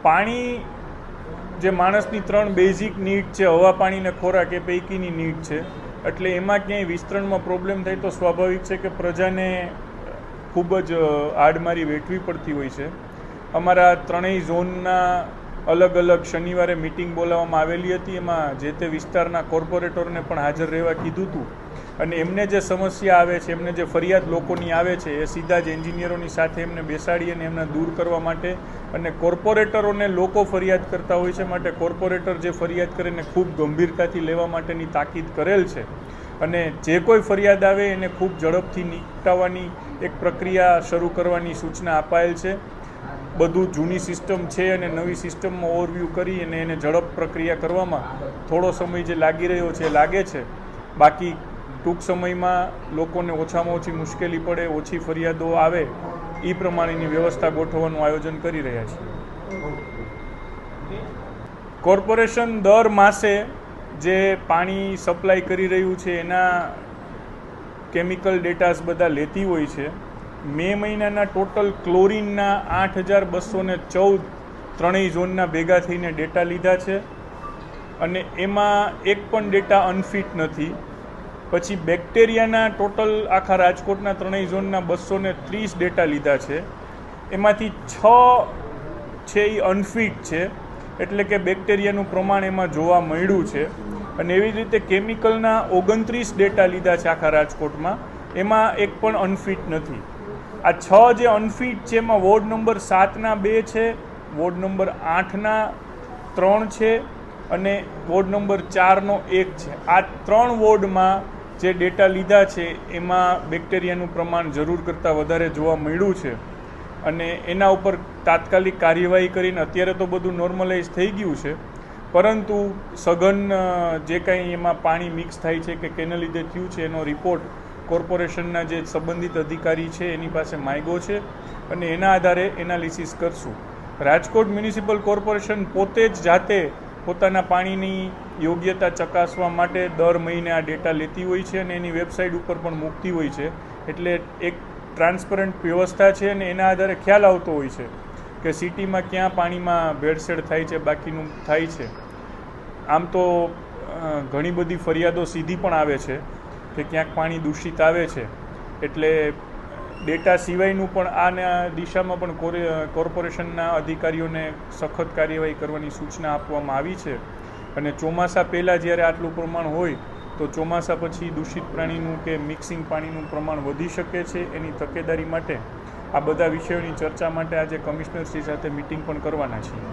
પાણી જે માણસની 3 બેઝિક નીડ છે, હવા, પાણી ને ખોરાક, એ પૈકીની નીડ છે. એટલે એમાં ક્યાંય વિસ્તરણમાં પ્રોબ્લેમ થાય તો સ્વાભાવિક છે કે પ્રજાને ખૂબ જ આડમારી વેઠવી પડતી હોય છે. અમારા 3 ઝોનના અલગ અલગ શનિવારે મિટિંગ બોલાવવામાં આવેલી હતી. એમાં જે તે વિસ્તારના કોર્પોરેટરને પણ હાજર રહેવા કીધું હતું અને એમને જે સમસ્યા આવે છે, એમને જે ફરિયાદ લોકોની આવે છે, એ સીધા જ એન્જિનિયરોની સાથે એમને બેસાડી અને એમને દૂર કરવા માટે, અને કોર્પોરેટરોને લોકો ફરિયાદ કરતા હોય છે માટે કોર્પોરેટર જે ફરિયાદ કરે એને ખૂબ ગંભીરતાથી લેવા માટેની તાકીદ કરેલ છે. અને જે કોઈ ફરિયાદ આવે એને ખૂબ ઝડપથી નિપટાવવાની એક પ્રક્રિયા શરૂ કરવાની સૂચના અપાયેલ છે. બધું જૂની સિસ્ટમ છે અને નવી સિસ્ટમમાં ઓવરવ્યૂ કરી અને એને ઝડપ પ્રક્રિયા કરવામાં થોડો સમય જે લાગી રહ્યો છે એ લાગે છે. બાકી ટૂંક સમયમાં લોકોને ઓછામાં ઓછી મુશ્કેલી પડે, ઓછી ફરિયાદો આવે, એ પ્રમાણેની વ્યવસ્થા ગોઠવવાનું આયોજન કરી રહ્યા છીએ. કોર્પોરેશન દર માસે જે પાણી સપ્લાય કરી રહ્યું છે એના કેમિકલ ડેટાસ બધા લેતી હોય છે. મે મહિનાના ટોટલ ક્લોરીનના 8214 3 ઝોનના ભેગા થઈને ડેટા લીધા છે અને એમાં એક પણ ડેટા અનફિટ નથી. પછી બેક્ટેરિયાના ટોટલ આખા રાજકોટના 3 ઝોનના 230 ડેટા લીધા છે. એમાંથી 6 છે એ અનફિટ છે, એટલે કે બેક્ટેરિયાનું પ્રમાણ એમાં જોવા મળ્યું છે. અને એવી રીતે કેમિકલના 29 ડેટા લીધા છે આખા રાજકોટમાં, એમાં એક પણ અનફિટ નથી. આ 6 જે અનફિટ છે એમાં વોર્ડ નંબર 7ના 2 છે, વોર્ડ નંબર 8ના 3 છે અને વોર્ડ નંબર 4નો 1 છે. આ 3 વોર્ડમાં જે ડેટા લીધા છે એમાં બેક્ટેરિયાનું પ્રમાણ જરૂર કરતાં વધારે જોવા મળ્યું છે અને એના ઉપર તાત્કાલિક કાર્યવાહી કરીને અત્યારે તો બધું નોર્મલાઇઝ થઈ ગયું છે, પરંતુ સઘન જે કાંઈ એમાં પાણી મિક્સ થાય છે કે કેને લીધે થયું છે એનો રિપોર્ટ કોર્પોરેશનના જે સંબંધિત અધિકારી છે એની પાસે માંગ્યો છે અને એના આધારે એનાલિસિસ કરશું. રાજકોટ મ્યુનિસિપલ કોર્પોરેશન પોતે જ જાતે પોતાના પાણીની યોગ્યતા ચકાસવા માટે દર મહિને આ ડેટા લેતી હોય છે અને એની વેબસાઇટ ઉપર પણ મૂકતી હોય છે. એટલે એક ટ્રાન્સપરન્ટ વ્યવસ્થા છે અને એના આધારે ખ્યાલ આવતો હોય છે કે સિટીમાં ક્યાં પાણીમાં ભેળસેળ થાય છે, બાકીનું થાય છે. આમ તો ઘણી બધી ફરિયાદો સીધી પણ આવે છે કે ક્યાંક પાણી દૂષિત આવે છે. એટલે ડેટા સિવાયનું પણ આના દિશામાં પણ કોર્પોરેશનના અધિકારીઓને સખત કાર્યવાહી કરવાની સૂચના આપવામાં આવી છે. અને ચોમાસા પહેલાં જ્યારે આટલું પ્રમાણ હોય તો ચોમાસા પછી દૂષિત પાણીનું કે મિક્સિંગ પાણીનું પ્રમાણ વધી શકે છે. એની તકેદારી માટે આ બધા વિષયોની ચર્ચા માટે આજે કમિશનરશ્રી સાથે મિટિંગ પણ કરવાના છીએ.